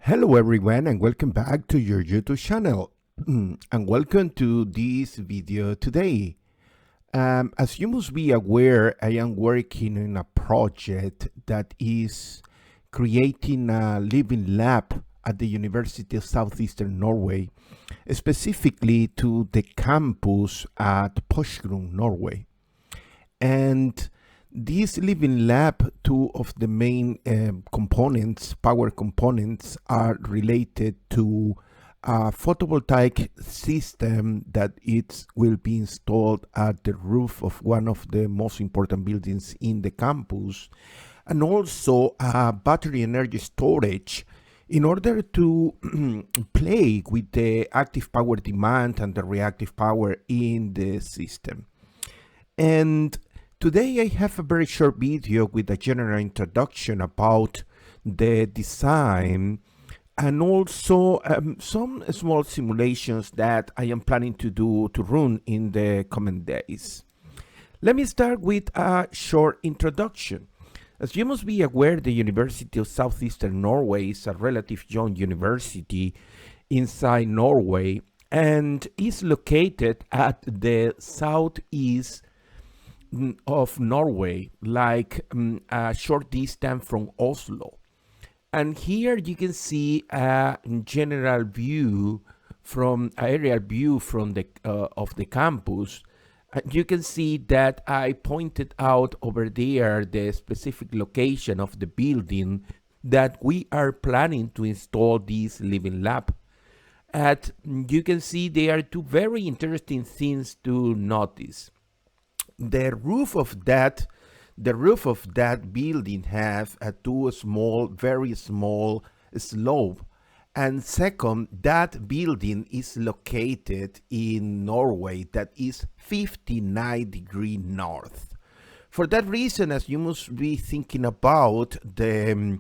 Hello everyone and welcome back to your YouTube channel and welcome to this video today. As you must be aware, I am working on a project that is creating a living lab at the University of Southeastern Norway, specifically to the campus at Posgrunn, Norway. And this living lab, two of the main components, power components, are related to a photovoltaic system that will be installed at the roof of one of the most important buildings in the campus, and also battery energy storage in order to play with the active power demand and the reactive power in the system. And today I have a very short video with a general introduction about the design and also some small simulations that I am planning to run in the coming days. Let me start with a short introduction. As you must be aware, the University of Southeastern Norway is a relatively young university inside Norway and is located at the southeast of Norway, like a short distance from Oslo. And here you can see a general view from aerial view from the of the campus. You can see that I pointed out over there the specific location of the building that we are planning to install this living lab. And you can see there are two very interesting things to notice. The roof of that building has a very small slope. And second, that building is located in Norway that is 59 degrees north. For that reason, as you must be thinking about, the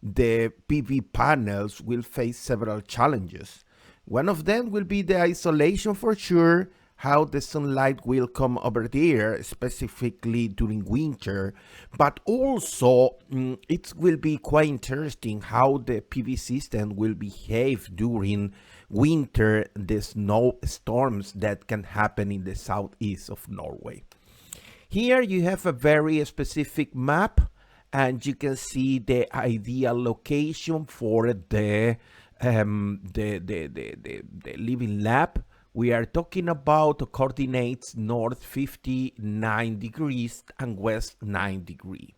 PV panels will face several challenges. One of them will be the isolation for sure, how the sunlight will come over there, specifically during winter, but also it will be quite interesting how the PV system will behave during winter, the snow storms that can happen in the southeast of Norway. Here you have a very specific map, and you can see the ideal location for the living lab. We are talking about coordinates north 59 degrees and west 9 degrees.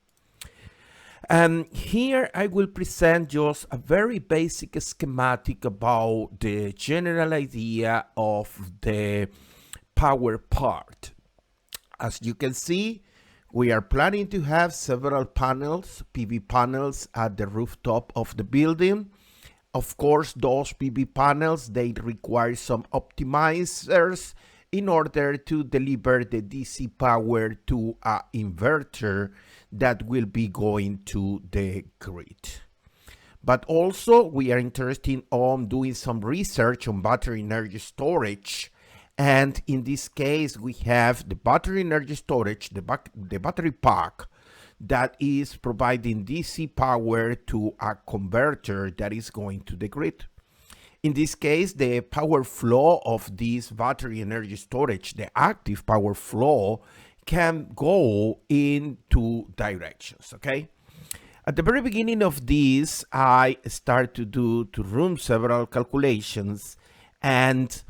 Here I will present just a very basic schematic about the general idea of the power part. As you can see, we are planning to have several panels, PV panels at the rooftop of the building. Of course, those PV panels, they require some optimizers in order to deliver the DC power to an inverter that will be going to the grid. But also, we are interested in doing some research on battery energy storage. And in this case, we have the battery energy storage, the battery pack, that is providing DC power to a converter that is going to the grid. In this case, the power flow of this battery energy storage, the active power flow, can go in two directions, okay? At the very beginning of this, I start to run several calculations, and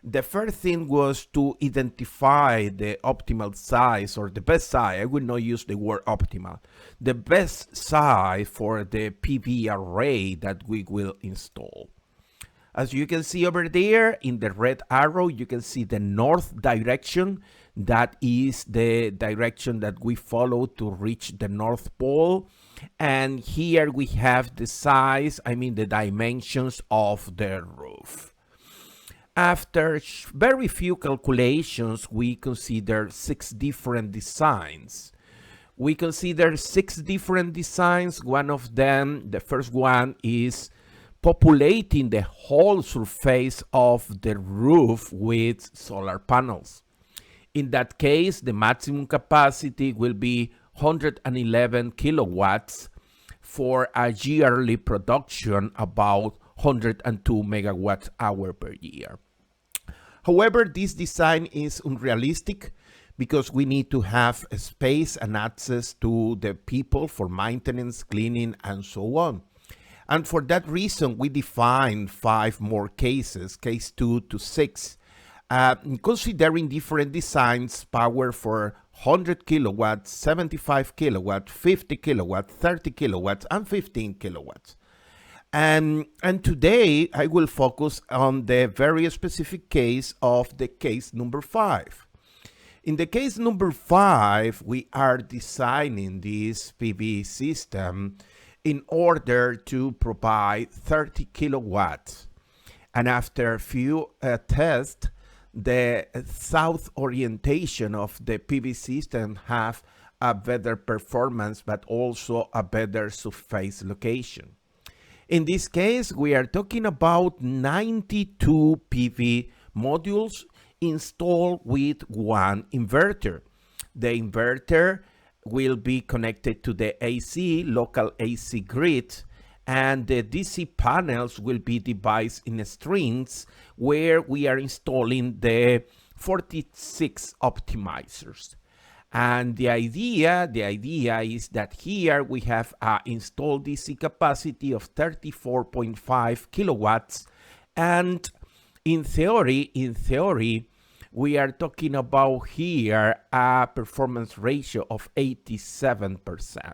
the first thing was to identify the optimal size, or the best size. I will not use the word optimal. The best size for the PV array that we will install. As you can see over there in the red arrow, you can see the north direction. That is the direction that we follow to reach the North Pole. And here we have the size, the dimensions of the roof. After very few calculations, we consider 6 different designs. We consider 6 different designs. One of them, the first one, is populating the whole surface of the roof with solar panels. In that case, the maximum capacity will be 111 kilowatts for a yearly production about 102 megawatt hour per year. However, this design is unrealistic because we need to have space and access to the people for maintenance, cleaning, and so on. And for that reason, we define 5 more cases, case 2 to 6, considering different designs, power for 100 kilowatts, 75 kilowatts, 50 kilowatts, 30 kilowatts, and 15 kilowatts. And today I will focus on the very specific case of the case number 5. In the case number 5, we are designing this PV system in order to provide 30 kilowatts. And after a few tests, the south orientation of the PV system have a better performance, but also a better surface location. In this case, we are talking about 92 PV modules installed with one inverter. The inverter will be connected to the AC, local AC grid, and the DC panels will be divided in strings where we are installing the 46 optimizers. And the idea is that here we have an installed DC capacity of 34.5 kilowatts. And in theory, we are talking about here a performance ratio of 87%.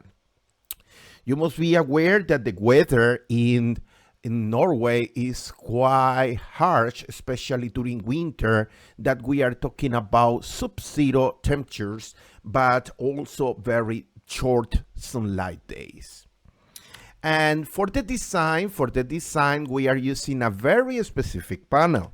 You must be aware that the weather in Norway is quite harsh, especially during winter, that we are talking about sub-zero temperatures, but also very short sunlight days. And for the design, we are using a very specific panel.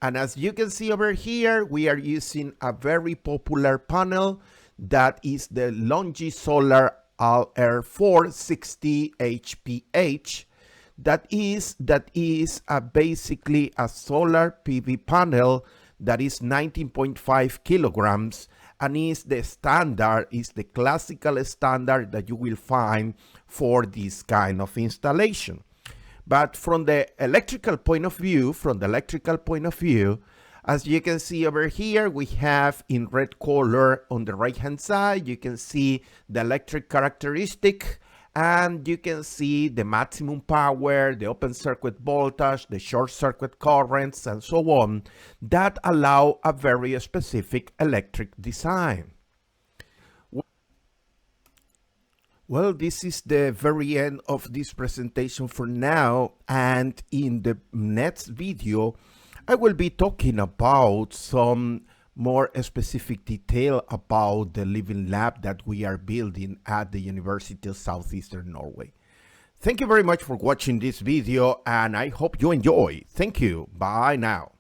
And as you can see over here, we are using a very popular panel that is the LongiSolar LR460 HPH. That is basically a solar PV panel that is 19.5 kilograms and is the classical standard that you will find for this kind of installation. But from the electrical point of view, as you can see over here, we have in red color on the right hand side, you can see the electric characteristic, and you can see the maximum power, the open circuit voltage, the short circuit currents, and so on, that allow a very specific electric design. Well, this is the very end of this presentation for now, and in the next video, I will be talking about some more specific detail about the living lab that we are building at the University of Southeastern Norway. Thank you very much for watching this video, and I hope you enjoy. Thank you. Bye now.